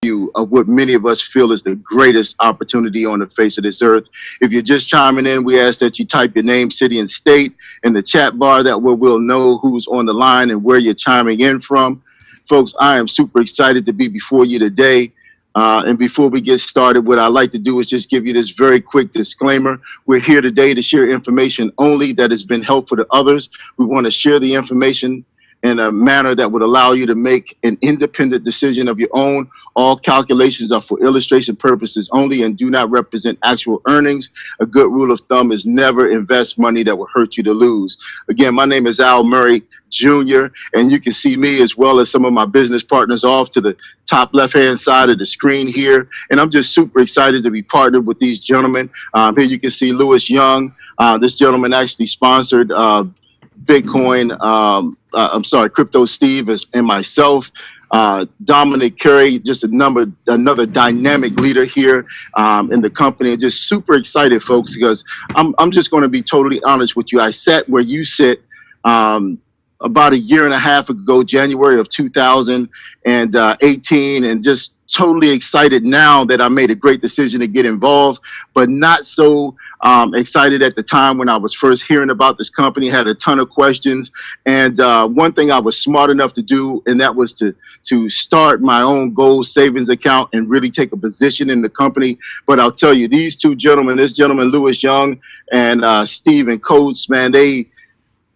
you of what many of us feel is the greatest opportunity on the face of this earth. If you're just chiming in, we ask that you type your name, city, and state in the chat bar. That way we'll know who's on the line and where you're chiming in from. Folks, I am super excited to be before you today. And before we get started, what I'd like to do is just give you this very quick disclaimer. We're here today to share information only that has been helpful to others. We want to share the information in a manner that would allow you to make an independent decision of your own. All calculations are for illustration purposes only and do not represent actual earnings. A good rule of thumb is never invest money that will hurt you to lose. Again, my name is Al Murray Jr., and you can see me as well as some of my business partners off to the top left-hand side of the screen here. And I'm just super excited to be partnered with these gentlemen. Here you can see Lewis Young. This gentleman actually sponsored Bitcoin, Crypto Steve and myself. Dominic Curry, just another dynamic leader here in the company. And just super excited, folks, because I'm just going to be totally honest with you. I sat where you sit about a year and a half ago, January of 2018, and just totally excited now that I made a great decision to get involved, but not so excited at the time when I was first hearing about this company. Had a ton of questions, and one thing I was smart enough to do, and that was to start my own gold savings account and really take a position in the company. But I'll tell you, these two gentlemen, this gentleman Lewis Young and Stephen Coates, man,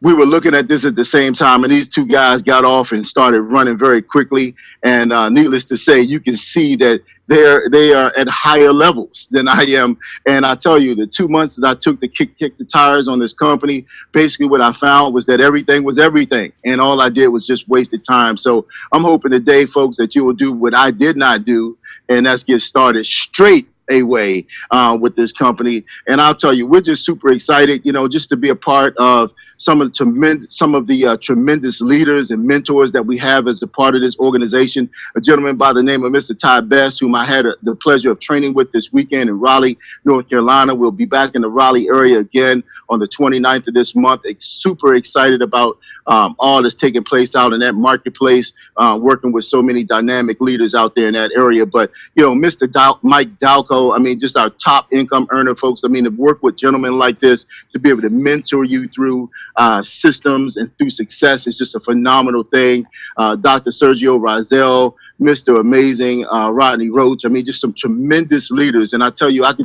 we were looking at this at the same time, and these two guys got off and started running very quickly. And needless to say, you can see that they are at higher levels than I am. And I tell you, the 2 months that I took to kick the tires on this company, basically what I found was that everything was everything, and all I did was just wasted time. So I'm hoping today, folks, that you will do what I did not do, and that's get started straight away with this company. And I'll tell you, we're just super excited, just to be a part of some of the tremendous leaders and mentors that we have as a part of this organization. A gentleman by the name of Mr. Ty Best, whom I had the pleasure of training with this weekend in Raleigh, North Carolina. We'll be back in the Raleigh area again on the 29th of this month. Super excited about all that's taking place out in that marketplace, working with so many dynamic leaders out there in that area. But, Mr. Mike Dalco, I mean, just our top income earner, folks. I mean, to work with gentlemen like this, to be able to mentor you through systems and through success is just a phenomenal thing. Dr. Sergio Razel, Mr. Amazing, Rodney Roach. I mean, just some tremendous leaders. And I tell you, I'd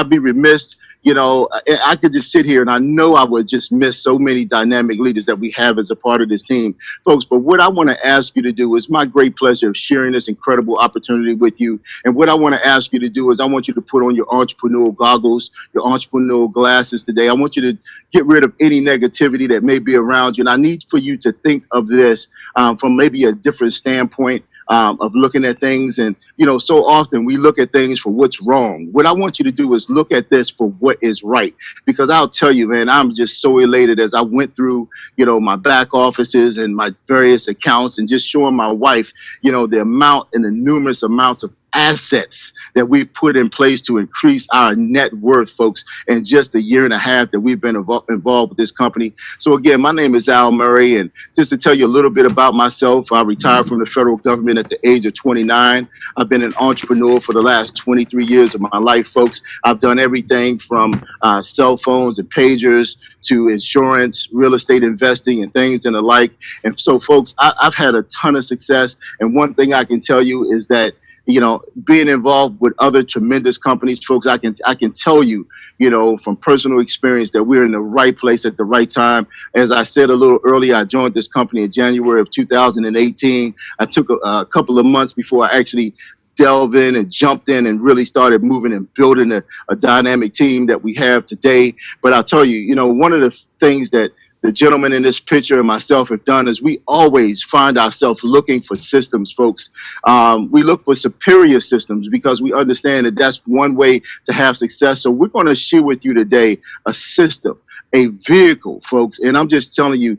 be remiss. I could just sit here and I know I would just miss so many dynamic leaders that we have as a part of this team, folks. But what I want to ask you to do is my great pleasure of sharing this incredible opportunity with you. And what I want to ask you to do is I want you to put on your entrepreneurial goggles, your entrepreneurial glasses today. I want you to get rid of any negativity that may be around you. And I need for you to think of this from maybe a different standpoint. Of looking at things. And, so often we look at things for what's wrong. What I want you to do is look at this for what is right. Because I'll tell you, man, I'm just so elated as I went through, my back offices and my various accounts and just showing my wife, the amount and the numerous amounts of assets that we've put in place to increase our net worth, folks, in just a year and a half that we've been involved with this company. So again, my name is Al Murray, and just to tell you a little bit about myself, I retired from the federal government at the age of 29. I've been an entrepreneur for the last 23 years of my life, folks. I've done everything from cell phones and pagers to insurance, real estate investing, and things and the like. And so, folks, I've had a ton of success. And one thing I can tell you is that being involved with other tremendous companies, folks, I can tell you, from personal experience that we're in the right place at the right time. As I said a little earlier, I joined this company in January of 2018. I took a couple of months before I actually delved in and jumped in and really started moving and building a dynamic team that we have today. But I'll tell you, one of the things that the gentleman in this picture and myself have done is we always find ourselves looking for systems, folks. We look for superior systems because we understand that that's one way to have success. So we're going to share with you today a system, a vehicle, folks. And I'm just telling you,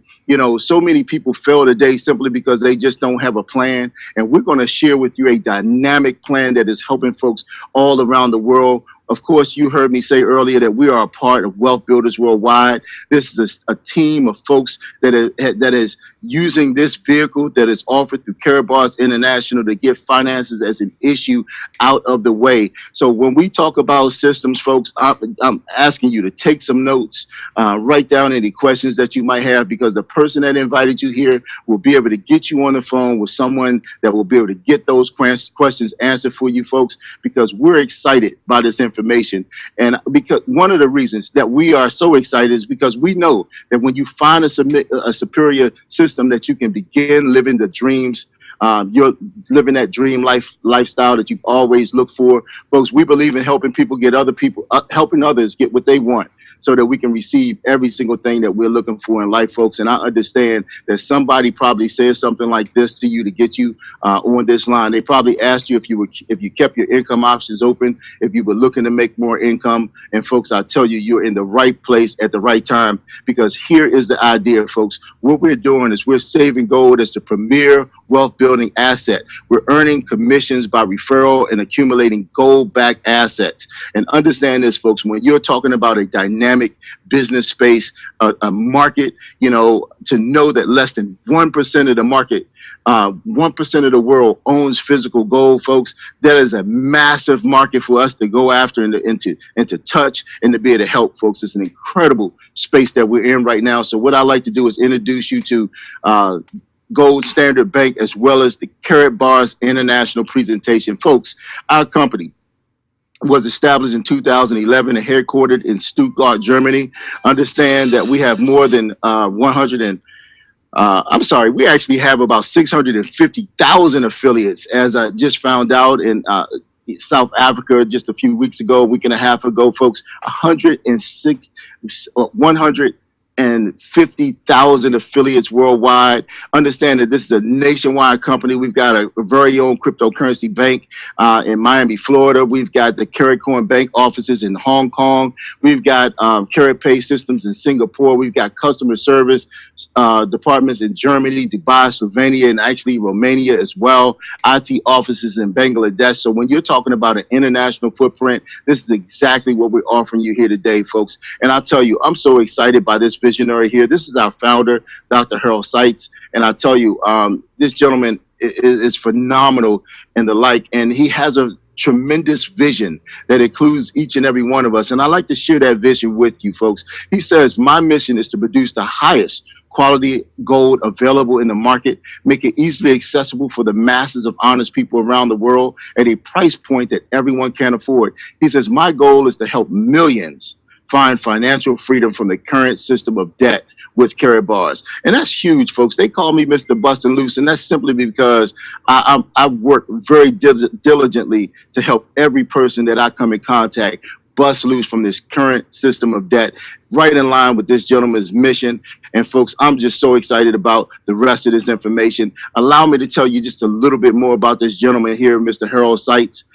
so many people fail today simply because they just don't have a plan. And we're going to share with you a dynamic plan that is helping folks all around the world Of course, you heard me say earlier that we are a part of Wealth Builders Worldwide. This is a team of folks that is using this vehicle that is offered through Karatbars International to get finances as an issue out of the way. So when we talk about systems, folks, I'm asking you to take some notes, write down any questions that you might have, because the person that invited you here will be able to get you on the phone with someone that will be able to get those questions answered for you, folks, because we're excited by this information. And because one of the reasons that we are so excited is because we know that when you find a superior system that you can begin living the dreams, you're living that dream lifestyle that you've always looked for. Folks, we believe in helping people get other people, helping others get what they want, so that we can receive every single thing that we're looking for in life, folks. And I understand that somebody probably said something like this to you to get you on this line. They probably asked you if you kept your income options open, if you were looking to make more income. And folks, I tell you, you're in the right place at the right time, because here is the idea, folks. What we're doing is we're saving gold as the premier wealth building asset. We're earning commissions by referral and accumulating gold-backed assets. And understand this, folks, when you're talking about a dynamic business space, a market, to know that less than 1% of the market, 1% of the world owns physical gold, folks, that is a massive market for us to go after and to touch and to be able to help, folks. It's an incredible space that we're in right now. So what I like to do is introduce you to Gold Standard Bank, as well as the Karatbars International Presentation. Folks, our company was established in 2011 and headquartered in Stuttgart, Germany. Understand that we have more than 100 and we actually have about 650,000 affiliates, as I just found out in South Africa just a few weeks ago, a week and a half ago, folks. 150,000 affiliates worldwide. Understand that this is a nationwide company. We've got a very own cryptocurrency bank in Miami, Florida. We've got the Karatcoin Bank offices in Hong Kong. We've got Karatpay systems in Singapore. We've got customer service departments in Germany, Dubai, Slovenia, and actually Romania as well. IT offices in Bangladesh. So when you're talking about an international footprint, this is exactly what we're offering you here today, folks. And I'll tell you, I'm so excited by this visionary here. This is our founder, Dr. Harold Seitz. And I tell you, this gentleman is phenomenal and the like. And he has a tremendous vision that includes each and every one of us. And I like to share that vision with you, folks. He says, my mission is to produce the highest quality gold available in the market, make it easily accessible for the masses of honest people around the world at a price point that everyone can afford. He says, my goal is to help millions find financial freedom from the current system of debt with Karatbars. And that's huge, folks. They call me Mr. Bustin' Loose, and that's simply because I work very diligently to help every person that I come in contact bust loose from this current system of debt, right in line with this gentleman's mission. And folks, I'm just so excited about the rest of this information. Allow me to tell you just a little bit more about this gentleman here, Mr. Harold Seitz.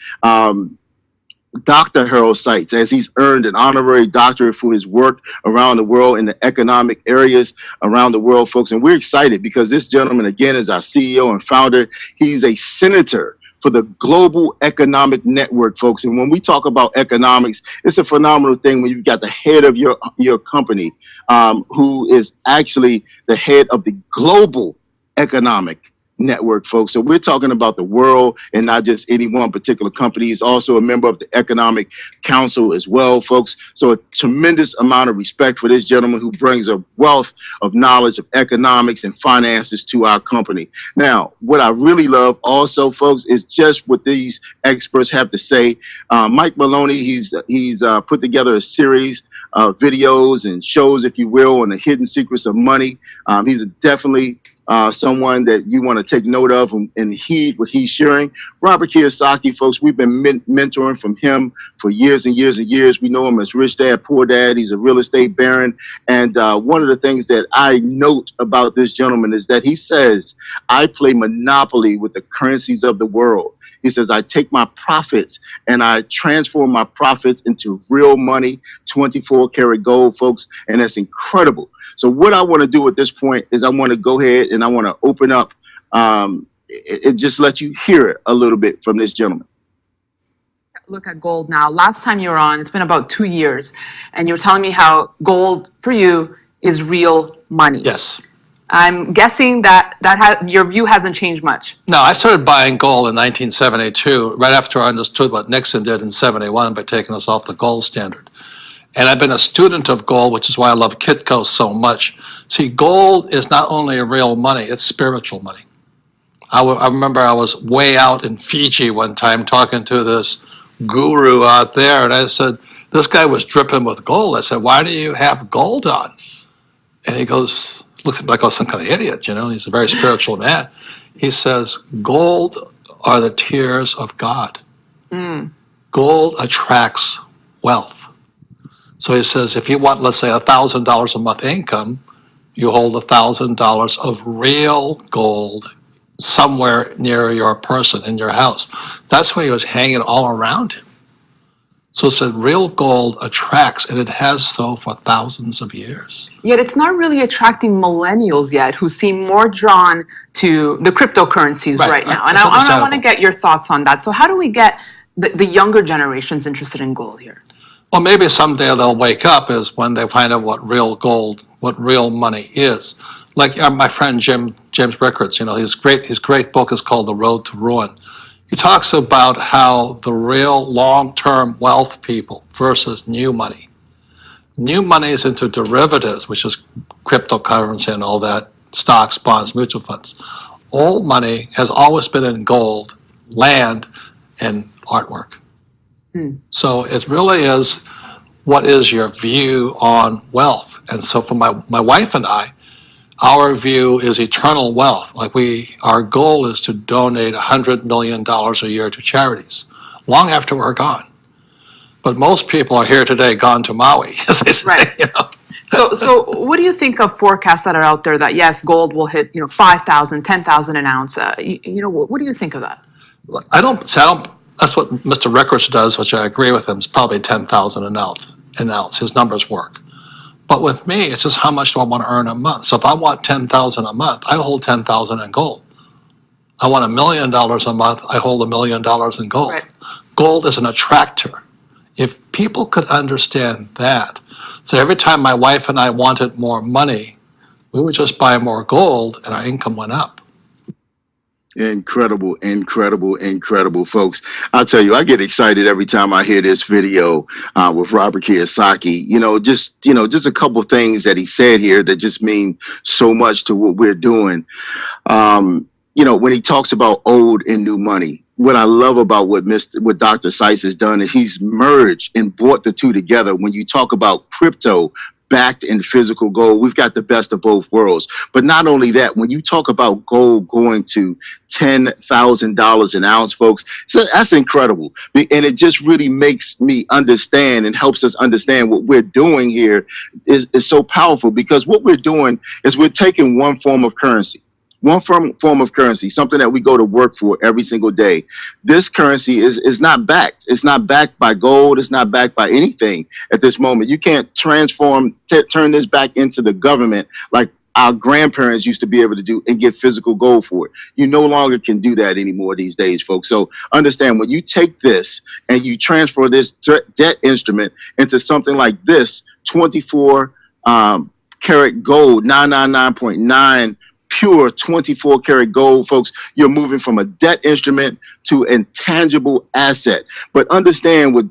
Dr. Harold Seitz, as he's earned an honorary doctorate for his work around the world in the economic areas around the world, folks. And we're excited because this gentleman, again, is our CEO and founder. He's a senator for the Global Economic Network, folks. And when we talk about economics, it's a phenomenal thing when you've got the head of your company, who is actually the head of the Global Economic Network, folks. So we're talking about the world and not just any one particular company. He's also a member of the Economic Council as well, folks. So a tremendous amount of respect for this gentleman who brings a wealth of knowledge of economics and finances to our company. Now, what I really love also, folks, is just what these experts have to say. Mike Maloney, he's put together a series of videos and shows, if you will, on the hidden secrets of money. He's definitely someone that you want to take note of and heed what he's sharing. Robert Kiyosaki, folks, we've been mentoring from him for years and years and years. We know him as Rich Dad, Poor Dad. He's a real estate baron. And one of the things that I note about this gentleman is that he says, I play monopoly with the currencies of the world. He says, I take my profits and I transform my profits into real money, 24 karat gold, folks. And that's incredible. So what I want to do at this point is I want to go ahead and I want to open up and just let you hear it a little bit from this gentleman. look at gold now. Last time you were on, it's been about 2 years, and you were telling me how gold for you is real money. Yes. I'm guessing that your view hasn't changed much. No, I started buying gold in 1972, right after I understood what Nixon did in 71 by taking us off the gold standard. And I've been a student of gold, which is why I love Kitco so much. See, gold is not only real money, it's spiritual money. I remember I was way out in Fiji one time talking to this guru out there, and I said, this guy was dripping with gold. I said, why do you have gold on? And he goes, looks at me like I was some kind of idiot, and he's a very spiritual man. He says, gold are the tears of God. Gold attracts wealth. So he says, if you want, let's say, $1,000 a month income, you hold $1,000 of real gold somewhere near your person in your house. That's why he was hanging all around him. So it said real gold attracts, and it has so for thousands of years. Yet it's not really attracting millennials yet, who seem more drawn to the cryptocurrencies right now. And I want to get your thoughts on that. So how do we get the younger generations interested in gold here? Well, maybe someday they'll wake up is when they find out what real gold, what real money is. Like my friend James Rickards, his great book is called The Road to Ruin. He talks about how the real long-term wealth people versus new money. New money is into derivatives, which is cryptocurrency and all that, stocks, bonds, mutual funds. Old money has always been in gold, land, and artwork. So it really is, what is your view on wealth? And so for my wife and I, our view is eternal wealth. Like our goal is to donate $100 million a year to charities, long after we're gone. But most people are here today, gone to Maui, as they say. Right. So what do you think of forecasts that are out there that, yes, gold will hit, 5,000, 10,000 an ounce? What do you think of that? I don't, that's what Mr. Rickards does, which I agree with him. It's probably 10,000 an ounce. His numbers work. But with me, it's just how much do I want to earn a month? So if I want 10,000 a month, I hold 10,000 in gold. I want $1 million a month, I hold $1 million in gold. Right. Gold is an attractor. If people could understand that, so every time my wife and I wanted more money, we would just buy more gold and our income went up. Incredible, incredible, incredible, folks. I'll tell you, I get excited every time I hear this video with Robert Kiyosaki. Just a couple things that he said here that just mean so much to what we're doing. When he talks about old and new money, what I love about what Dr. Seiss has done is he's merged and brought the two together. When you talk about crypto backed in physical gold, we've got the best of both worlds. But not only that, when you talk about gold going to $10,000 an ounce, folks, so that's incredible. And it just really makes me understand and helps us understand what we're doing here is so powerful, because what we're doing is we're taking one form of currency. One form of currency, something that we go to work for every single day. This currency is not backed. It's not backed by gold. It's not backed by anything at this moment. You can't turn this back into the government like our grandparents used to be able to do and get physical gold for it. You no longer can do that anymore these days, folks. So understand, when you take this and you transfer this debt instrument into something like this, 24 karat gold, 999.9 pure 24 karat gold, folks, you're moving from a debt instrument to an intangible asset. But understand what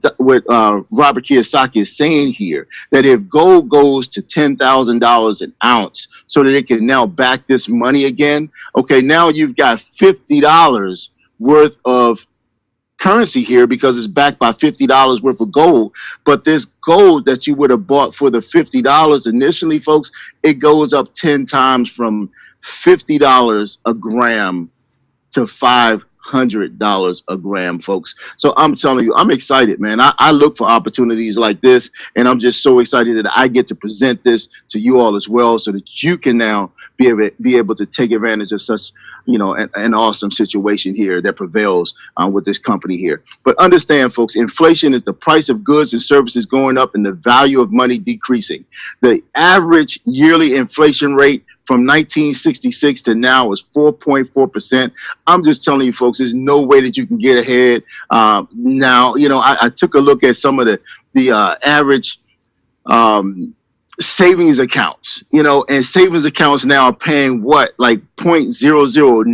Robert Kiyosaki is saying here, that if gold goes to $10,000 an ounce so that it can now back this money again, okay, now you've got $50 worth of currency here because it's backed by $50 worth of gold. But this gold that you would have bought for the $50 initially, folks, it goes up 10 times from $50 a gram to $500 a gram, folks. So I'm telling you, I'm excited, man. I look for opportunities like this, and I'm just so excited that I get to present this to you all as well, so that you can now be able to take advantage of such, an awesome situation here that prevails with this company here. But understand, folks, inflation is the price of goods and services going up and the value of money decreasing. The average yearly inflation rate from 1966 to now is 4.4%. I'm just telling you, folks, there's no way that you can get ahead. Now, I took a look at some of the average um, savings accounts, and savings accounts now are paying what, like 0.009,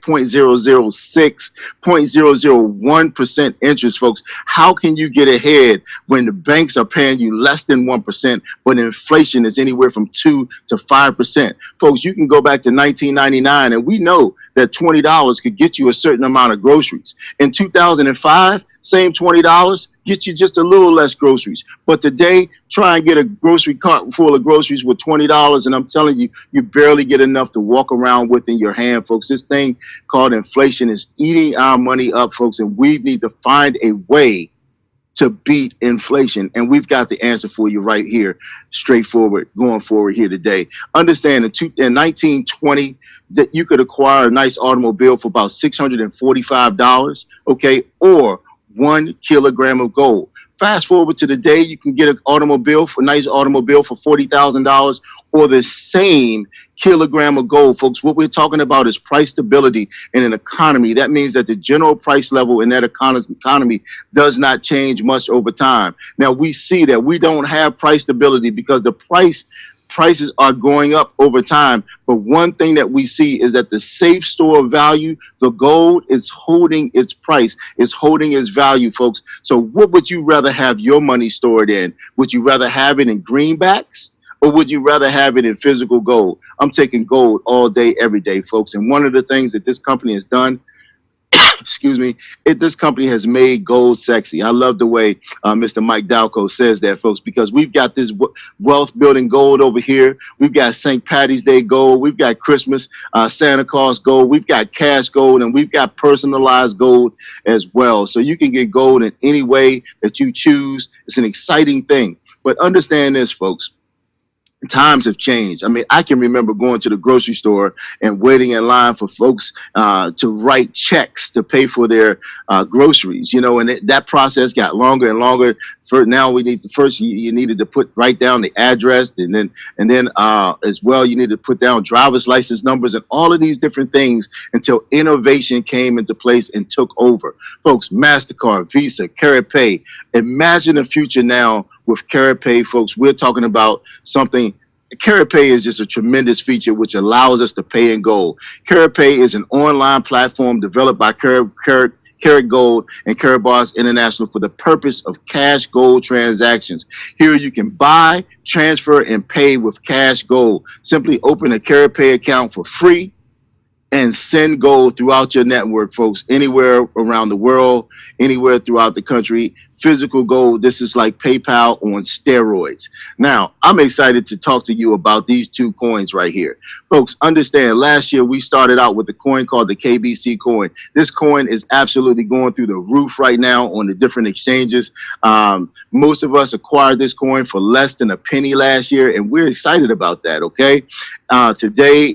0.006, 0.001% interest, folks. How can you get ahead when the banks are paying you less than 1%, but inflation is anywhere from 2 to 5%? Folks, you can go back to 1999, and we know that $20 could get you a certain amount of groceries. In 2005, same $20 get you just a little less groceries. But today, try and get a grocery cart full of groceries with $20, and I'm telling you, you barely get enough to walk around with in your hand, folks. This thing called inflation is eating our money up, folks, and we need to find a way to beat inflation. And we've got the answer for you right here, straightforward, going forward here today. Understand in 1920 that you could acquire a nice automobile for about $645, okay, or 1 kilogram of gold. Fast forward to the day, you can get a nice automobile for $40,000 or the same kilogram of gold. Folks, what we're talking about is price stability in an economy. That means that the general price level in that economy does not change much over time. Now, we see that we don't have price stability because the prices are going up over time. But one thing that we see is that the safe store of value, the gold, is holding its price, is holding its value, folks. So what would you rather have your money stored in? Would you rather have it in greenbacks, or would you rather have it in physical gold? I'm taking gold all day, every day, folks. And one of the things that this company has done, this company has made gold sexy. I love the way Mr. Mike Dalco says that, folks, because we've got this wealth building gold over here. We've got St. Patty's Day gold. We've got Christmas, Santa Claus gold. We've got cash gold, and we've got personalized gold as well. So you can get gold in any way that you choose. It's an exciting thing. But understand this, folks. Times have changed. I mean, I can remember going to the grocery store and waiting in line for folks to write checks to pay for their groceries, and that process got longer and longer. Now you needed to write down the address, and then as well, you need to put down driver's license numbers and all of these different things until innovation came into place and took over. Folks, MasterCard, Visa, Karatpay. Imagine the future now with Karatpay, folks. We're talking about something. Karatpay is just a tremendous feature which allows us to pay in gold. Karatpay is an online platform developed by Karat Gold and Karatbars International for the purpose of cash gold transactions. Here you can buy, transfer, and pay with cash gold. Simply open a Karatpay account for free and send gold throughout your network, folks, anywhere around the world, anywhere throughout the country. Physical gold, this is like PayPal on steroids. Now, I'm excited to talk to you about these two coins right here. Folks, understand, last year we started out with a coin called the KBC coin. This coin is absolutely going through the roof right now on the different exchanges. Most of us acquired this coin for less than a penny last year, and we're excited about that, okay? Today,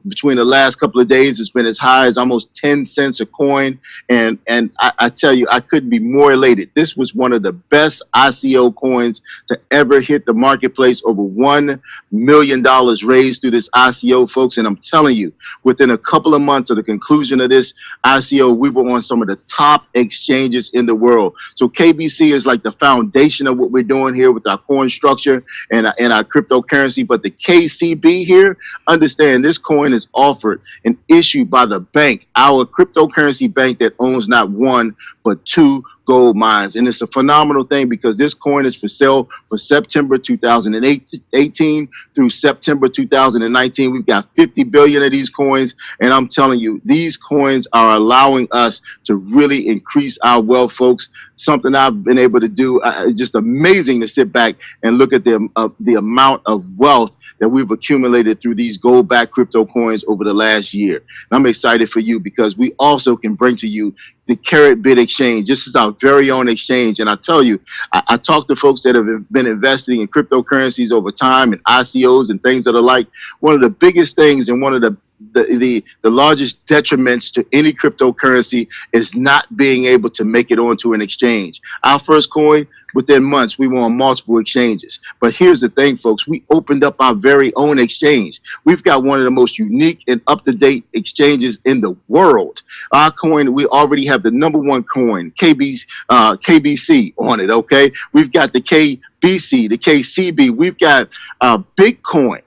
between the last couple of days, it's been as high as almost 10 cents a coin, and I tell you, I couldn't be more elated. This was one of the best ICO coins to ever hit the marketplace. Over $1 million raised through this ICO, folks. And I'm telling you, within a couple of months of the conclusion of this ICO, we were on some of the top exchanges in the world. So KBC is like the foundation of what we're doing here with our coin structure and our cryptocurrency. But the KCB here, understand this coin is offered and issued by the bank, our cryptocurrency bank that owns not one, but two gold mines. And it's a phenomenal thing because this coin is for sale for September 2018 through September 2019. We've got 50 billion of these coins. And I'm telling you, these coins are allowing us to really increase our wealth, folks. Something I've been able to do. It's just amazing to sit back and look at the amount of wealth that we've accumulated through these gold-backed crypto coins over the last year. And I'm excited for you because we also can bring to you the Karatbit exchange. This is our very own exchange. And I tell you, I talk to folks that have been investing in cryptocurrencies over time and ICOs and things that are like. One of the biggest things and one of the the largest detriments to any cryptocurrency is not being able to make it onto an exchange. Our first coin, within months, we were on multiple exchanges. But here's the thing, folks, we opened up our very own exchange. We've got one of the most unique and up-to-date exchanges in the world. Our coin, we already have the number one coin, KBC on it, okay? We've got the KBC, the KCB, we've got Bitcoin.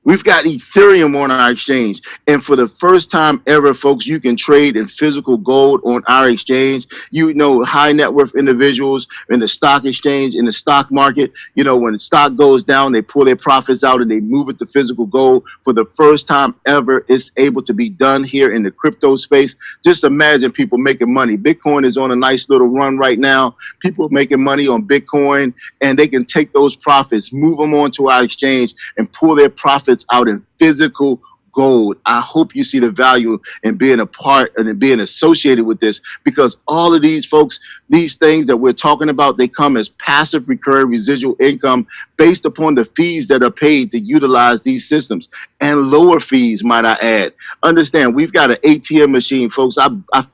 We've got Ethereum on our exchange. And for the first time ever, folks, you can trade in physical gold on our exchange. You know, high net worth individuals in the stock exchange, in the stock market, you know, when the stock goes down, they pull their profits out and they move it to physical gold. For the first time ever, it's able to be done here in the crypto space. Just imagine people making money. Bitcoin is on a nice little run right now. People are making money on Bitcoin, and they can take those profits, move them onto our exchange, and pull their profits out in physical gold. I hope you see the value in being a part and in being associated with this, because all of these folks, these things that we're talking about, they come as passive recurring residual income based upon the fees that are paid to utilize these systems, and lower fees, might I add. Understand, we've got an ATM machine, folks. I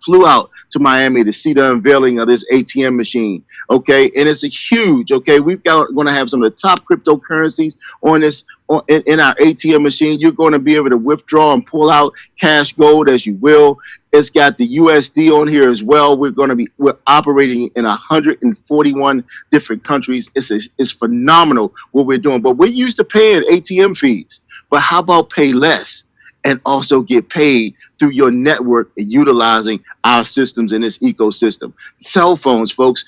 flew out to Miami to see the unveiling of this ATM machine, okay? And it's a huge, okay? We've got going to have some of the top cryptocurrencies on this, in our ATM machine. You're going to be able to withdraw and pull out cash gold as you will. It's got the USD on here as well. We're operating in 141 different countries. It's phenomenal what we're doing. But we're used to paying ATM fees. But how about pay less and also get paid through your network and utilizing our systems in this ecosystem? Cell phones, folks,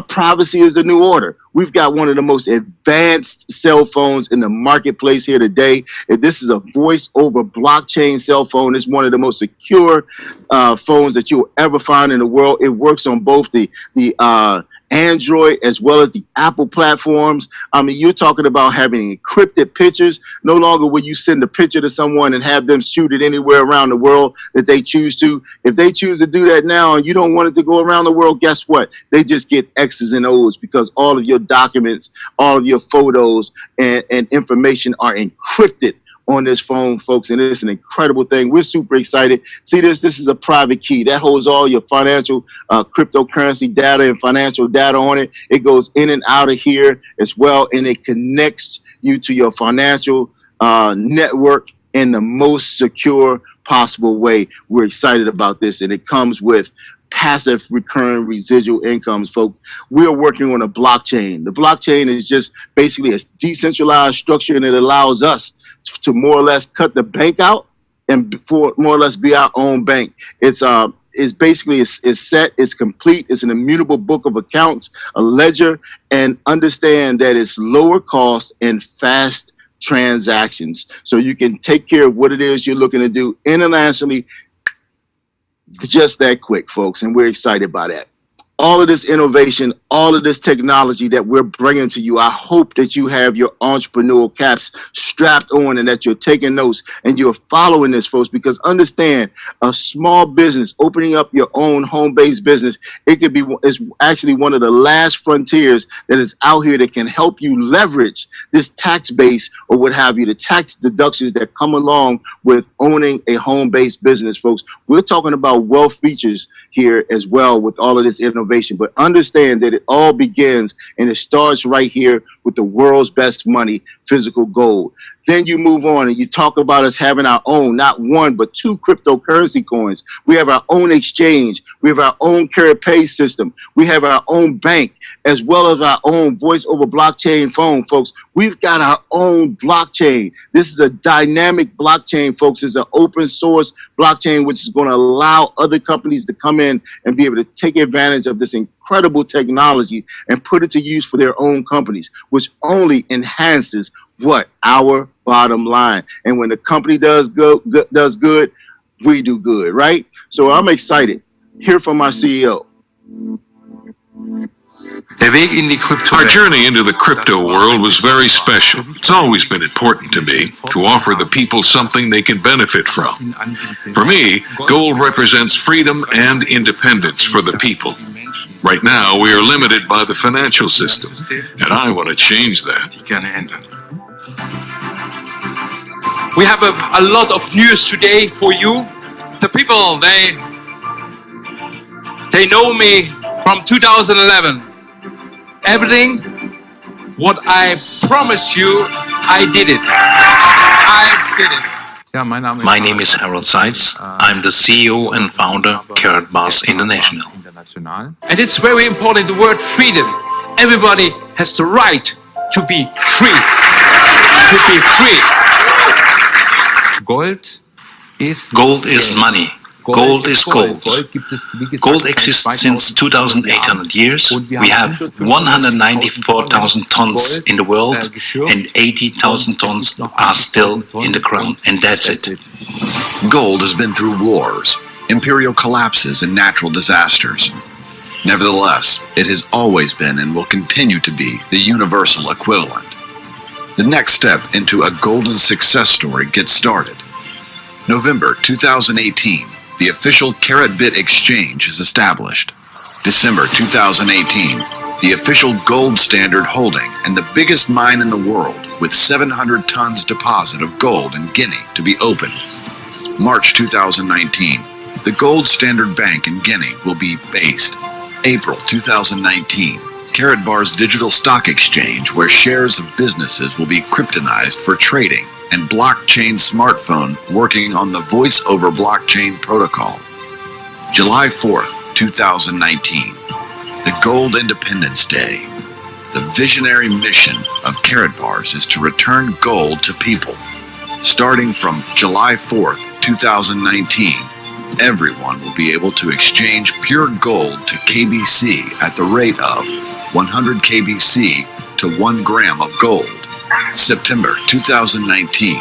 privacy is the new order. We've got one of the most advanced cell phones in the marketplace here today. And this is a voice over blockchain cell phone. It's one of the most secure phones that you'll ever find in the world. It works on both the Android as well as the Apple platforms. I mean, you're talking about having encrypted pictures. No longer will you send a picture to someone and have them shoot it anywhere around the world that they choose to. If they choose to do that now and you don't want it to go around the world, guess what? They just get X's and O's, because all of your documents, all of your photos and information are encrypted on this phone, folks, and it's an incredible thing. We're super excited. See this is a private key that holds all your financial cryptocurrency data and financial data on it. It goes in and out of here as well, and it connects you to your financial network in the most secure possible way. We're excited about this, and it comes with passive recurring residual incomes, folks. We are working on a blockchain. The blockchain is just basically a decentralized structure, and it allows us to more or less cut the bank out and for more or less be our own bank. It's basically it's set, it's complete, it's an immutable book of accounts, a ledger, and understand that it's lower cost and fast transactions. So you can take care of what it is you're looking to do internationally just that quick, folks, and we're excited by that. All of this innovation, all of this technology that we're bringing to you, I hope that you have your entrepreneurial caps strapped on and that you're taking notes and you're following this, folks, because understand, a small business, opening up your own home-based business, it's actually one of the last frontiers that is out here that can help you leverage this tax base or what have you, the tax deductions that come along with owning a home-based business, folks. We're talking about wealth features here as well with all of this innovation. But understand that it all begins and it starts right here with the world's best money, physical gold. Then you move on and you talk about us having our own, not one, but two cryptocurrency coins. We have our own exchange. We have our own carrier pay system. We have our own bank, as well as our own voice over blockchain phone, folks. We've got our own blockchain. This is a dynamic blockchain, folks. It's an open source blockchain, which is going to allow other companies to come in and be able to take advantage of this incredible technology and put it to use for their own companies, which only enhances what? Our bottom line. And when the company does good, we do good, right? So I'm excited. Hear from our CEO. Our journey into the crypto world was very special. It's always been important to me to offer the people something they can benefit from. For me, gold represents freedom and independence for the people. Right now, we are limited by the financial system, and I want to change that. We have a lot of news today for you. The people, they know me from 2011. Everything what I promised you, I did it. I did it. My name is Harold Seitz. I'm the CEO and founder of Karatbars International. And it's very important, the word freedom. Everybody has the right to be free. To be free. Gold is money. Gold is gold. Gold exists since 2,800 years. We have 194,000 tons in the world and 80,000 tons are still in the ground. And that's it. Gold has been through wars, imperial collapses, and natural disasters. Nevertheless, it has always been and will continue to be the universal equivalent. The next step into a golden success story gets started. November 2018, the official Karatbit exchange is established. December 2018, the official gold standard holding and the biggest mine in the world with 700 tons deposit of gold in Guinea to be opened. March 2019, the Gold Standard Bank in Guinea will be based. April 2019, Karatbars Digital Stock Exchange, where shares of businesses will be kryptonized for trading, and blockchain smartphone working on the voice over blockchain protocol. July 4th, 2019, the Gold Independence Day. The visionary mission of Karatbars is to return gold to people. Starting from July 4th, 2019, everyone will be able to exchange pure gold to KBC at the rate of 100 KBC to 1 gram of gold. September 2019,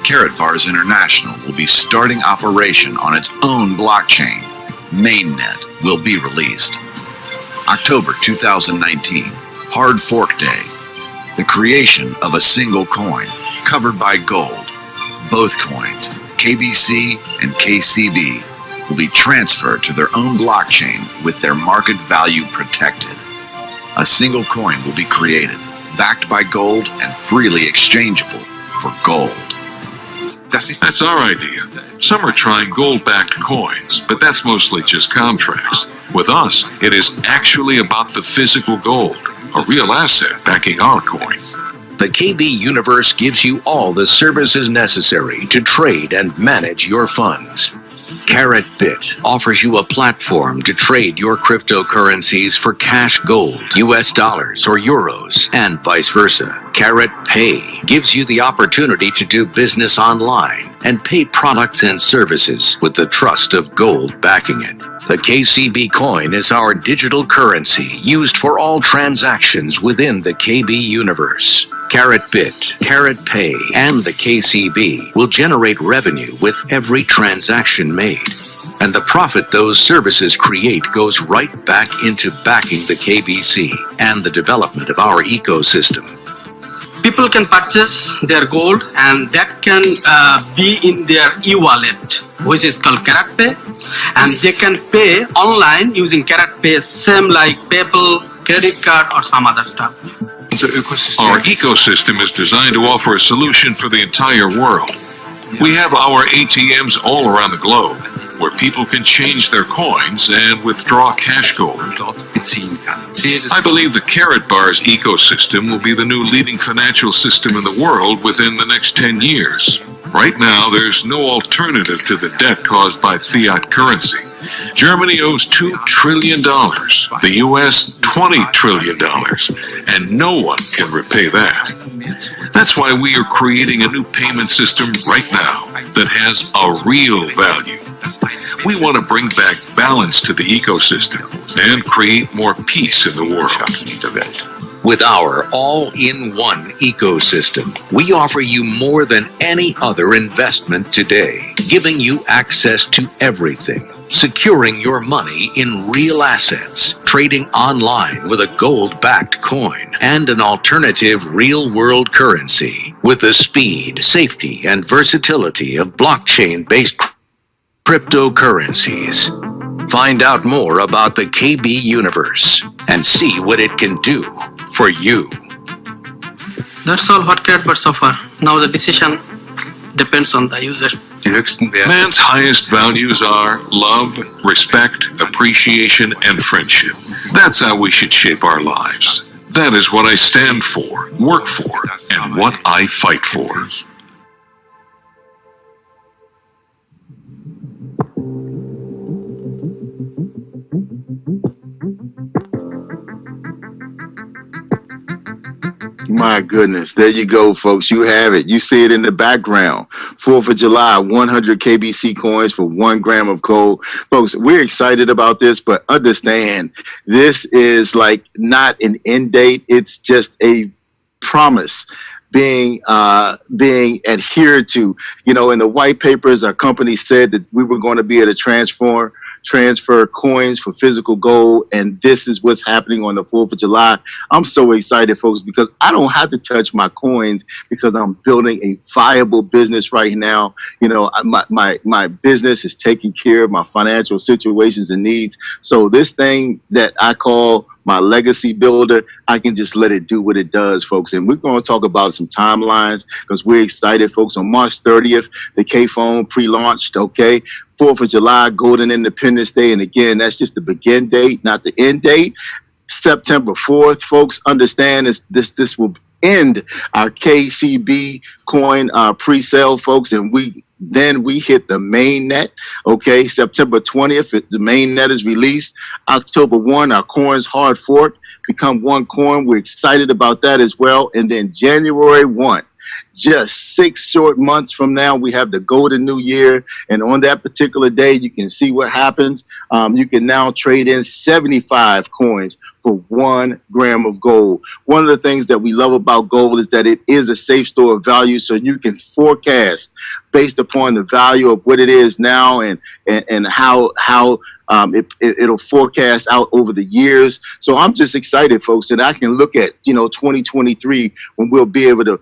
Karatbars International will be starting operation on its own blockchain. Mainnet will be released. October 2019, Hard Fork Day. The creation of a single coin covered by gold. Both coins, KBC and KCB, will be transferred to their own blockchain with their market value protected. A single coin will be created, backed by gold and freely exchangeable for gold. That's our idea. Some are trying gold-backed coins, but that's mostly just contracts. With us, it is actually about the physical gold, a real asset backing our coins. The KB Universe gives you all the services necessary to trade and manage your funds. Karatbit offers you a platform to trade your cryptocurrencies for cash gold, US dollars or euros, and vice versa. KaratPay gives you the opportunity to do business online and pay products and services with the trust of gold backing it. The KCB coin is our digital currency used for all transactions within the KB universe. Karatbit, KaratPay, and the KCB will generate revenue with every transaction made. And the profit those services create goes right back into backing the KBC and the development of our ecosystem. People can purchase their gold and that can be in their e-wallet, which is called KaratPay, and they can pay online using KaratPay, same like PayPal, credit card, or some other stuff. Our ecosystem is designed to offer a solution for the entire world. We have our ATMs all around the globe, where people can change their coins and withdraw cash gold. I believe the Karatbars ecosystem will be the new leading financial system in the world within the next 10 years. Right now, there's no alternative to the debt caused by fiat currency. Germany owes $2 trillion, the US $20 trillion, and no one can repay that. That's why we are creating a new payment system right now that has a real value. We want to bring back balance to the ecosystem and create more peace in the world. With our all-in-one ecosystem, we offer you more than any other investment today, giving you access to everything, securing your money in real assets, trading online with a gold-backed coin, and an alternative real-world currency with the speed, safety, and versatility of blockchain-based cryptocurrencies. Find out more about the KB universe and see what it can do for you. That's all what Karatbars offer. Now the decision depends on the user. Man's highest values are love, respect, appreciation, and friendship. That's how we should shape our lives. That is what I stand for, work for, and what I fight for. My goodness, there you go, folks. You have it. You see it in the background. 4th of July, 100 KBC coins for 1 gram of gold. Folks, we're excited about this, but understand this is like not an end date. It's just a promise being adhered to. You know, in the white papers, our company said that we were going to be able to transfer coins for physical gold, and this is what's happening on the 4th of July. I'm so excited, folks, because I don't have to touch my coins because I'm building a viable business right now. You know, my business is taking care of my financial situations and needs. So this thing that I call my legacy builder, I can just let it do what it does, folks. And we're going to talk about some timelines because we're excited, folks. On March 30th, the K-Phone pre-launched, okay? 4th of July, Golden Independence Day. And again, that's just the begin date, not the end date. September 4th, folks, understand this will end our KCB coin pre-sale, folks, and we hit the main net. Okay, September 20th, the main net is released. October 1, our coins hard fork become one coin. We're excited about that as well. And then January 1, just 6 short months from now, we have the Golden New Year. And on that particular day, you can see what happens. You can now trade in 75 coins for 1 gram of gold. One of the things that we love about gold is that it is a safe store of value, so you can forecast based upon the value of what it is now and how it'll forecast out over the years. So I'm just excited, folks, that I can look at, 2023 when we'll be able to,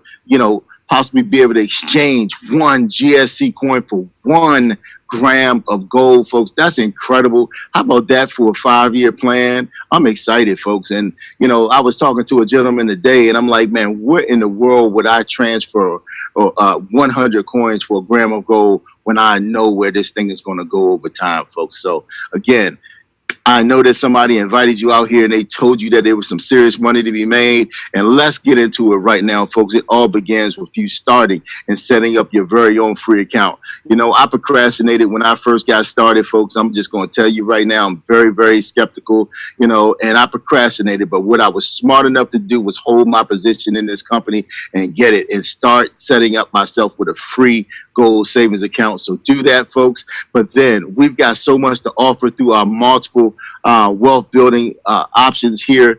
possibly be able to exchange 1 GSC coin for 1 gram of gold, folks. That's incredible. How about that for a 5-year plan? I'm excited, folks. And, I was talking to a gentleman today and I'm like, man, where in the world would I transfer 100 coins for a gram of gold when I know where this thing is going to go over time, folks? So again, I know that somebody invited you out here and they told you that there was some serious money to be made. And let's get into it right now, folks. It all begins with you starting and setting up your very own free account. I procrastinated when I first got started, folks. I'm just going to tell you right now, I'm very, very skeptical, and I procrastinated. But what I was smart enough to do was hold my position in this company and get it and start setting up myself with a free gold savings account. So do that, folks. But then we've got so much to offer through our multiple wealth building options here.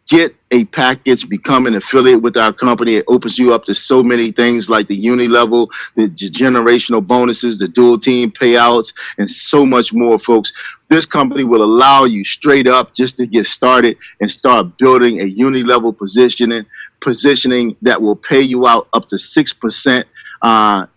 Get a package, become an affiliate with our company. It opens you up to so many things like the uni level, the generational bonuses, the dual team payouts, and so much more, folks. This company will allow you straight up just to get started and start building a uni level positioning that will pay you out up to 6%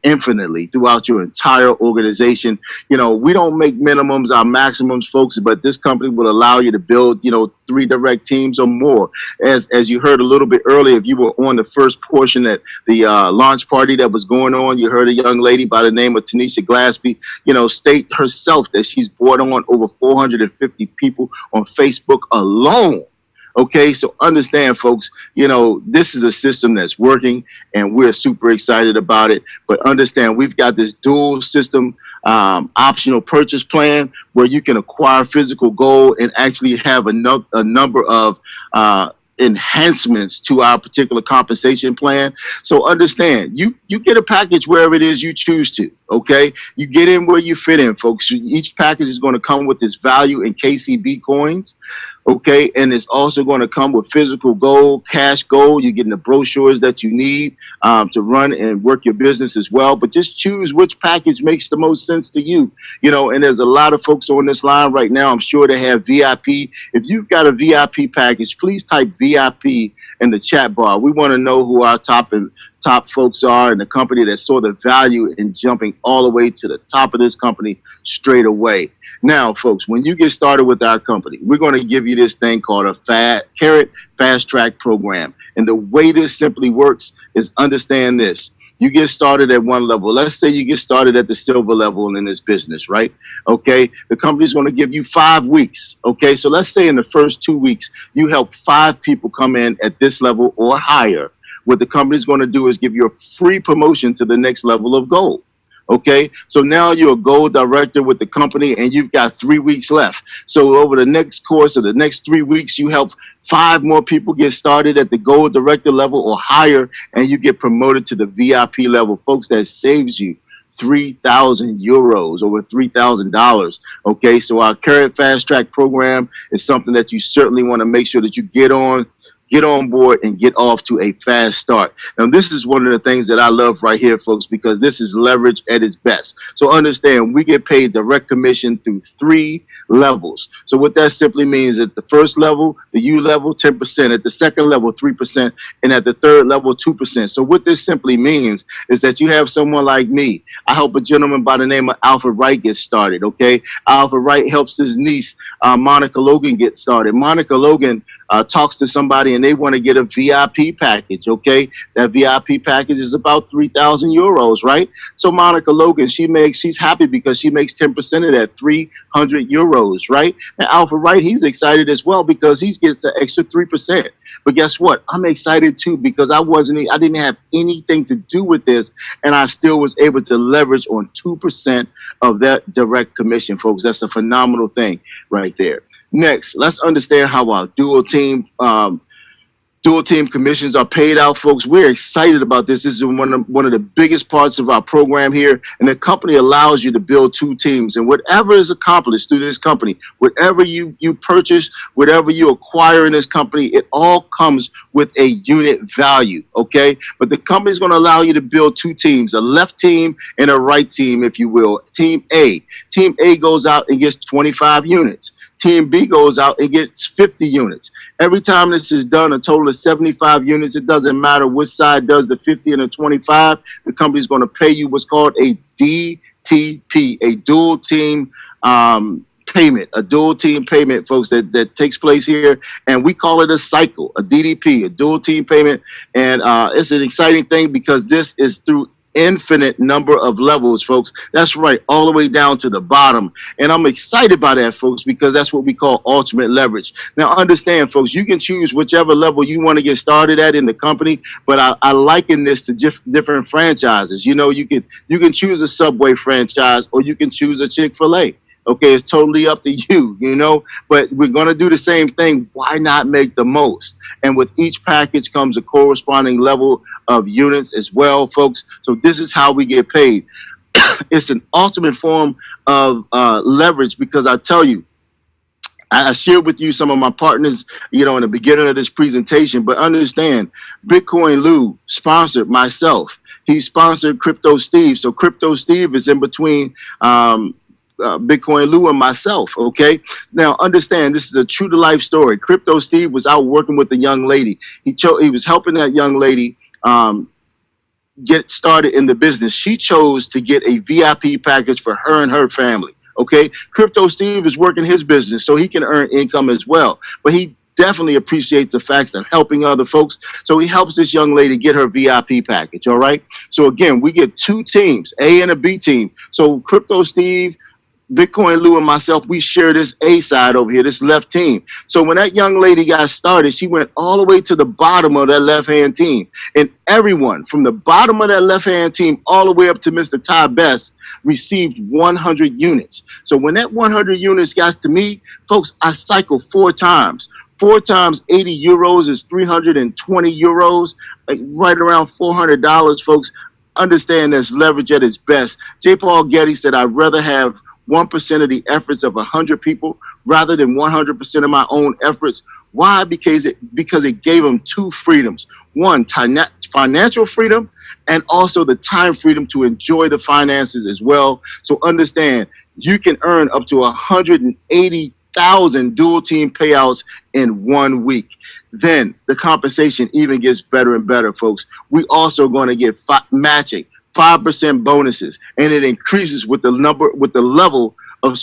infinitely throughout your entire organization. We don't make minimums, our maximums, folks, but this company will allow you to build, 3 direct teams or more. As you heard a little bit earlier, if you were on the first portion at the launch party that was going on, you heard a young lady by the name of Tanisha Glaspie, state herself that she's brought on over 450 people on Facebook alone. Okay, so understand, folks, this is a system that's working and we're super excited about it. But understand, we've got this dual system optional purchase plan where you can acquire physical gold and actually have a number of enhancements to our particular compensation plan. So understand, you get a package wherever it is you choose to. Okay, you get in where you fit in, folks. Each package is going to come with its value in KCB coins. Okay, and it's also going to come with physical gold, cash gold. You're getting the brochures that you need to run and work your business as well. But just choose which package makes the most sense to you. And there's a lot of folks on this line right now, I'm sure they have VIP. If you've got a VIP package, please type VIP in the chat bar. We want to know who our top folks are in the company that saw the value in jumping all the way to the top of this company straight away. Now, folks, when you get started with our company, we're going to give you this thing called a Karat Fast Track program. And the way this simply works is understand this. You get started at one level. Let's say you get started at the silver level in this business, right? Okay. The company's going to give you 5 weeks. Okay. So let's say in the first 2 weeks, you help 5 people come in at this level or higher. What the company's going to do is give you a free promotion to the next level of gold. Okay, so now you're a gold director with the company and you've got 3 weeks left. So over the next course of the next 3 weeks, you help 5 more people get started at the gold director level or higher, and you get promoted to the VIP level. Folks, that saves you 3,000 euros, over $3,000. Okay, so our Karat Fast Track program is something that you certainly want to make sure that you get on board and get off to a fast start. Now, this is one of the things that I love right here, folks, because this is leverage at its best. So understand, we get paid direct commission through 3 levels. So what that simply means, at the first level, the U level, 10%, at the second level, 3%, and at the third level, 2%. So what this simply means is that you have someone like me. I help a gentleman by the name of Alfred Wright get started, okay? Alfred Wright helps his niece, Monica Logan, get started. Monica Logan talks to somebody and they want to get a VIP package, okay? That VIP package is about 3,000 euros, right? So Monica Logan, she's happy because she makes 10% of that, 300 euros, right? And Alfred Wright, he's excited as well because he gets an extra 3%. But guess what? I'm excited too because I didn't have anything to do with this, and I still was able to leverage on 2% of that direct commission, folks. That's a phenomenal thing right there. Next, let's understand how our dual team commissions are paid out, folks. We're excited about this. This is one of the biggest parts of our program here, and the company allows you to build 2 teams. And whatever is accomplished through this company, whatever you purchase, whatever you acquire in this company, it all comes with a unit value, okay? But the company is going to allow you to build 2 teams, a left team and a right team, if you will. Team A goes out and gets 25 units. Team B goes out and gets 50 units. Every time this is done, a total of 75 units. It doesn't matter which side does the 50 and the 25. The company's going to pay you what's called a DTP, a dual team payment, a dual team payment, folks, that takes place here. And we call it a cycle, a DDP, a dual team payment. And it's an exciting thing because this is through infinite number of levels, folks. That's right, all the way down to the bottom. And I'm excited by that, folks, because that's what we call ultimate leverage. Now, understand, folks, you can choose whichever level you want to get started at in the company, but I liken this to different franchises. You know, you can choose a Subway franchise or you can choose a Chick-fil-A. Okay, it's totally up to you, you know, but we're going to do the same thing. Why not make the most? And with each package comes a corresponding level of units as well, folks. So this is how we get paid. It's an ultimate form of leverage because I tell you, I shared with you some of my partners, you know, in the beginning of this presentation, but understand, Bitcoin Lou sponsored myself. He sponsored Crypto Steve. So Crypto Steve is in between Bitcoin Lou and myself, okay? Now, understand, this is a true-to-life story. Crypto Steve was out working with a young lady. He was helping that young lady get started in the business. She chose to get a VIP package for her and her family, okay? Crypto Steve is working his business so he can earn income as well, but he definitely appreciates the fact of helping other folks. So he helps this young lady get her VIP package, all right? So again, we get 2 teams, A and a B team. So Crypto Steve, Bitcoin Lou, and myself, we share this A side over here, this left team. So when that young lady got started, she went all the way to the bottom of that left-hand team. And everyone from the bottom of that left-hand team all the way up to Mr. Ty Best received 100 units. So when that 100 units got to me, folks, I cycled 4 times. 4 times 80 euros is 320 euros, like right around $400, folks. Understand that's leverage at its best. J. Paul Getty said, I'd rather have 1% of the efforts of 100 people rather than 100% of my own efforts. Why? Because it gave them 2 freedoms. One, financial freedom, and also the time freedom to enjoy the finances as well. So understand, you can earn up to 180,000 dual team payouts in 1 week. Then the compensation even gets better and better, folks. We also going to get matching 5% bonuses, and it increases with the level of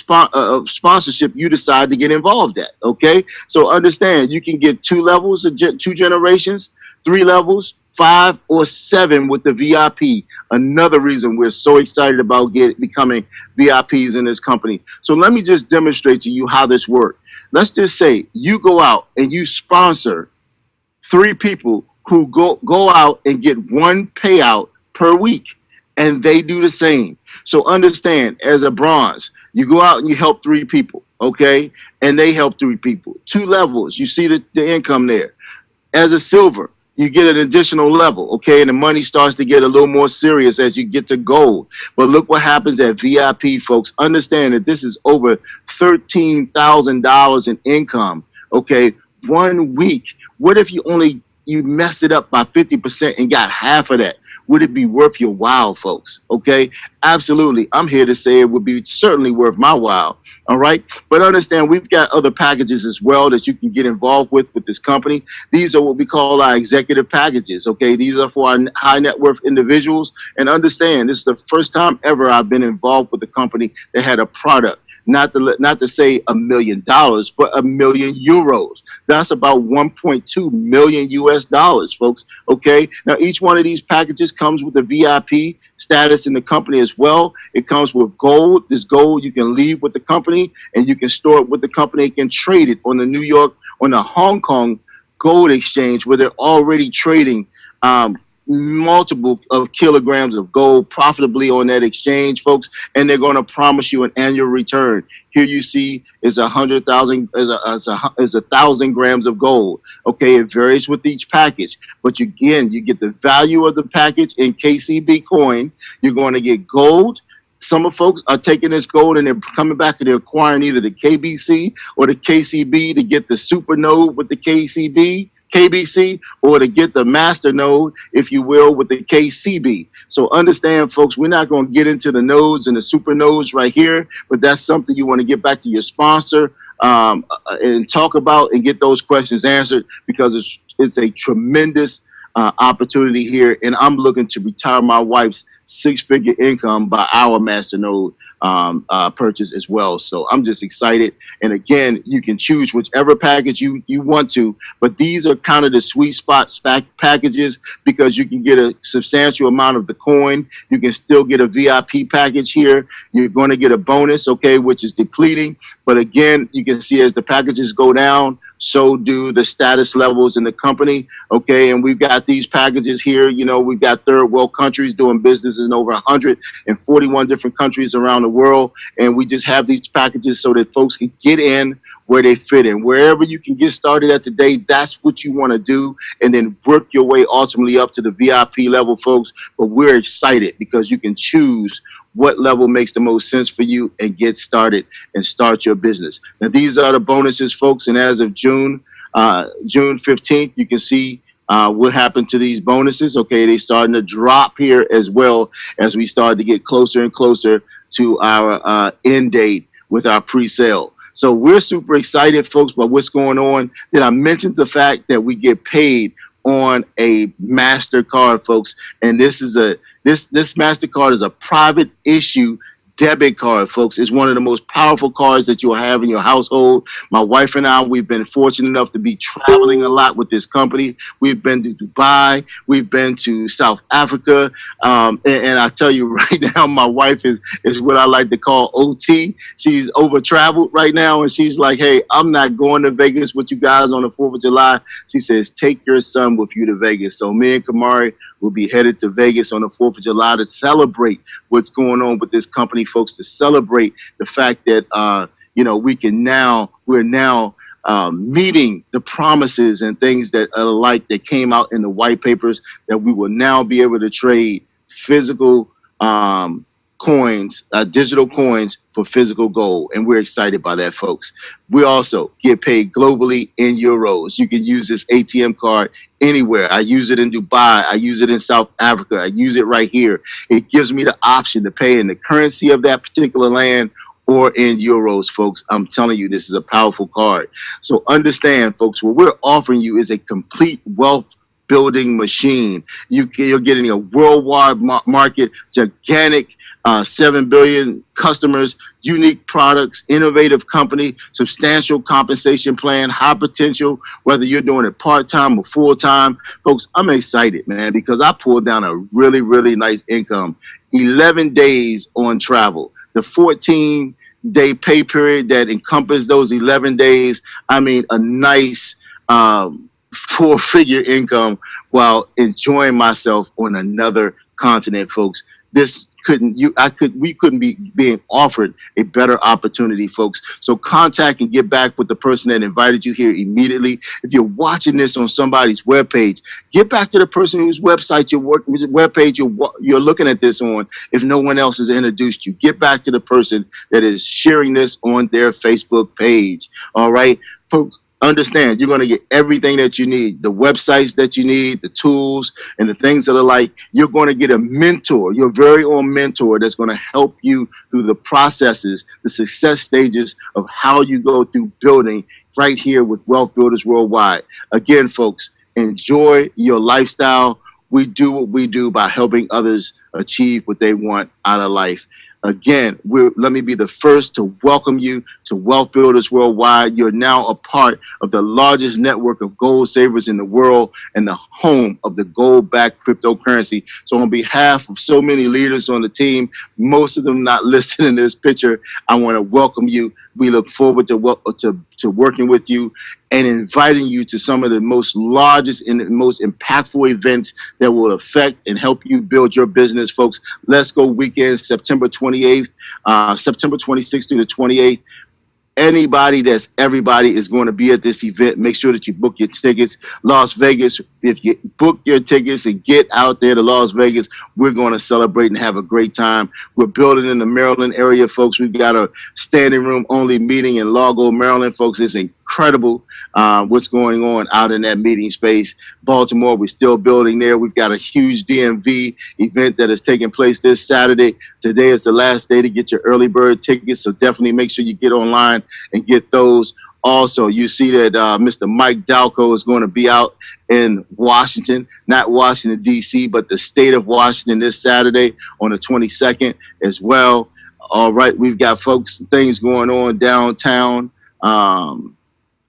sponsorship you decide to get involved at. Okay, so understand, you can get 2 levels of 2 generations, 3 levels, 5 or 7 with the VIP. Another reason we're so excited about becoming VIPs in this company. So let me just demonstrate to you how this works. Let's just say you go out and you sponsor 3 people who go out and get 1 payout per week, and they do the same. So understand, as a bronze, you go out and you help 3 people, okay, and they help 3 people. 2 levels, you see the income there. As a silver, you get an additional level, okay, and the money starts to get a little more serious as you get to gold. But look what happens at VIP, folks. Understand that this is over $13,000 in income, okay, 1 week. What if you messed it up by 50% and got half of that? Would it be worth your while, folks? Okay, absolutely. I'm here to say it would be certainly worth my while. All right, but understand we've got other packages as well that you can get involved with this company. These are what we call our executive packages. Okay, these are for our high net worth individuals. And understand, this is the first time ever I've been involved with a company that had a product. Not to say $1 million, but €1,000,000. That's about 1.2 million US dollars, folks. Okay. Now, each one of these packages comes with a VIP status in the company as well. It comes with gold. This gold you can leave with the company, and you can store it with the company. You can trade it on the Hong Kong gold exchange, where they're already trading multiple of kilograms of gold profitably on that exchange, folks, and they're going to promise you an annual return. Here you see is 100,000 is a 1,000 grams of gold. Okay, it varies with each package, but you get the value of the package in KCB coin. You're going to get gold. Some of folks are taking this gold and they're coming back and they're acquiring either the KBC or the KCB to get the super node with the KBC, or to get the master node, if you will, with the KCB. So understand, folks, we're not going to get into the nodes and the super nodes right here, but that's something you want to get back to your sponsor and talk about and get those questions answered, because it's a tremendous opportunity here. And I'm looking to retire my wife's 6-figure income by our master node purchase as well. So I'm just excited. And again, you can choose whichever package you want to, but these are kind of the sweet spot packages, because you can get a substantial amount of the coin. You can still get a VIP package here. You're going to get a bonus, okay, which is depleting. But again, you can see as the packages go down, so do the status levels in the company, okay? And we've got these packages here. You know, we've got third world countries doing business in over 141 different countries around the world. And we just have these packages so that folks can get in where they fit in. Wherever you can get started at today, that's what you want to do, and then work your way ultimately up to the VIP level, folks. But we're excited because you can choose what level makes the most sense for you and get started and start your business. Now, these are the bonuses, folks, and as of June 15th, you can see what happened to these bonuses. Okay, they starting to drop here as well as we start to get closer and closer to our end date with our pre-sale. So we're super excited, folks, about what's going on. Then I mentioned the fact that we get paid on a MasterCard, folks, and this MasterCard is a private issue debit card, folks. It's one of the most powerful cards that you'll have in your household. My wife and I, we've been fortunate enough to be traveling a lot with this company. We've been to Dubai. We've been to South Africa. And I tell you right now, my wife is what I like to call OT. She's over traveled right now. And she's like, hey, I'm not going to Vegas with you guys on the 4th of July. She says, take your son with you to Vegas. So me and Kamari will be headed to Vegas on the 4th of July to celebrate what's going on with this company, folks, to celebrate the fact that, we're now meeting the promises and things that came out in the white papers, that we will now be able to trade physical coins, digital coins for physical gold. And we're excited by that, folks. We also get paid globally in euros. You can use this ATM card anywhere. I use it in Dubai. I use it in South Africa. I use it right here. It gives me the option to pay in the currency of that particular land or in euros, folks. I'm telling you, this is a powerful card. So understand, folks, what we're offering you is a complete wealth building machine. You're getting a worldwide market, gigantic 7 billion customers, unique products, innovative company, substantial compensation plan, high potential, whether you're doing it part-time or full-time. Folks, I'm excited, man, because I pulled down a really, really nice income. 11 days on travel. The 14-day pay period that encompassed those 11 days, I mean, a nice four-figure income while enjoying myself on another continent, folks. This we couldn't be being offered a better opportunity, folks. So contact and get back with the person that invited you here immediately. If you're watching this on somebody's webpage, get back to the person whose website you're looking at this on. If no one else has introduced you, get back to the person that is sharing this on their Facebook page. All right, folks. Understand, you're going to get everything that you need, the websites that you need, the tools, and the things that are like, you're going to get a mentor, your very own mentor that's going to help you through the processes, the success stages of how you go through building right here with Wealth Builders Worldwide. Again, folks, enjoy your lifestyle. We do what we do by helping others achieve what they want out of life. Again, let me be the first to welcome you to Wealth Builders Worldwide. You're now a part of the largest network of gold savers in the world and the home of the gold-backed cryptocurrency. So on behalf of so many leaders on the team, most of them not listed in this picture, I want to welcome you. We look forward to working with you and inviting you to some of the most largest and most impactful events that will affect and help you build your business, folks. Let's Go Weekend, September 28th, September 26th through the 28th. Everybody is going to be at this event. Make sure that you book your tickets. Las Vegas, if you book your tickets and get out there to Las Vegas, we're going to celebrate and have a great time. We're building in the Maryland area, folks. We've got a standing room only meeting in Largo, Maryland, folks. It's incredible what's going on out in that meeting space. Baltimore, we're still building there. We've got a huge DMV event that is taking place this Saturday. Today is the last day to get your early bird tickets, so definitely make sure you get online and get those. Also, you see that Mr. Mike Dalco is going to be out in Washington, not Washington, D.C., but the state of Washington this Saturday on the 22nd as well. All right, we've got things going on downtown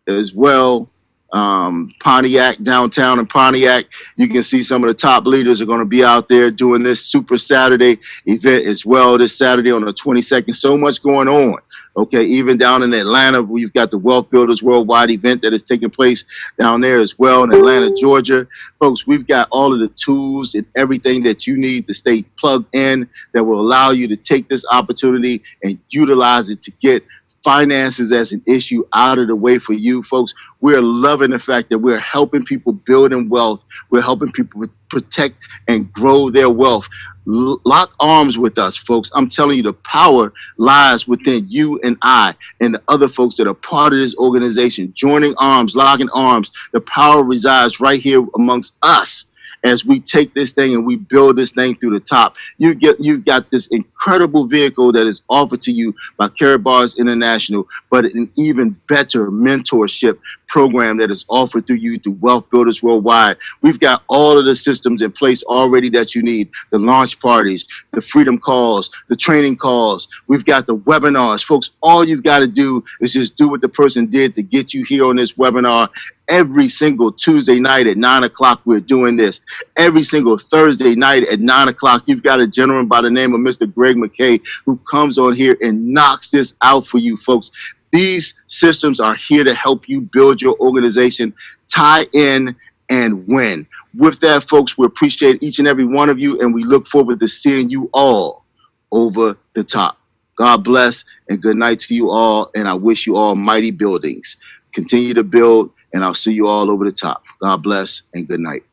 as well. Pontiac, downtown in Pontiac. You can see some of the top leaders are going to be out there doing this Super Saturday event as well this Saturday on the 22nd. So much going on. Okay, even down in Atlanta, we've got the Wealth Builders Worldwide event that is taking place down there as well in Atlanta, Georgia. Folks, we've got all of the tools and everything that you need to stay plugged in that will allow you to take this opportunity and utilize it to get finances as an issue out of the way for you, folks. We're loving the fact that we're helping people build in wealth. We're helping people protect and grow their wealth. Lock arms with us, folks. I'm telling you, the power lies within you and I and the other folks that are part of this organization. Joining arms, locking arms. The power resides right here amongst us. As we take this thing and we build this thing through the top, you've got this incredible vehicle that is offered to you by Karatbars International, but an even better mentorship program that is offered through you through Wealth Builders Worldwide. We've got all of the systems in place already that you need: the launch parties, the freedom calls, the training calls. We've got the webinars. Folks, all you've got to do is just do what the person did to get you here on this webinar. Every single Tuesday night at 9 o'clock, we're doing this. Every single Thursday night at 9 o'clock, you've got a gentleman by the name of Mr. Greg McKay who comes on here and knocks this out for you, folks. These systems are here to help you build your organization, tie in, and win. With that, folks, we appreciate each and every one of you, and we look forward to seeing you all over the top. God bless, and good night to you all, and I wish you all mighty buildings. Continue to build, and I'll see you all over the top. God bless, and good night.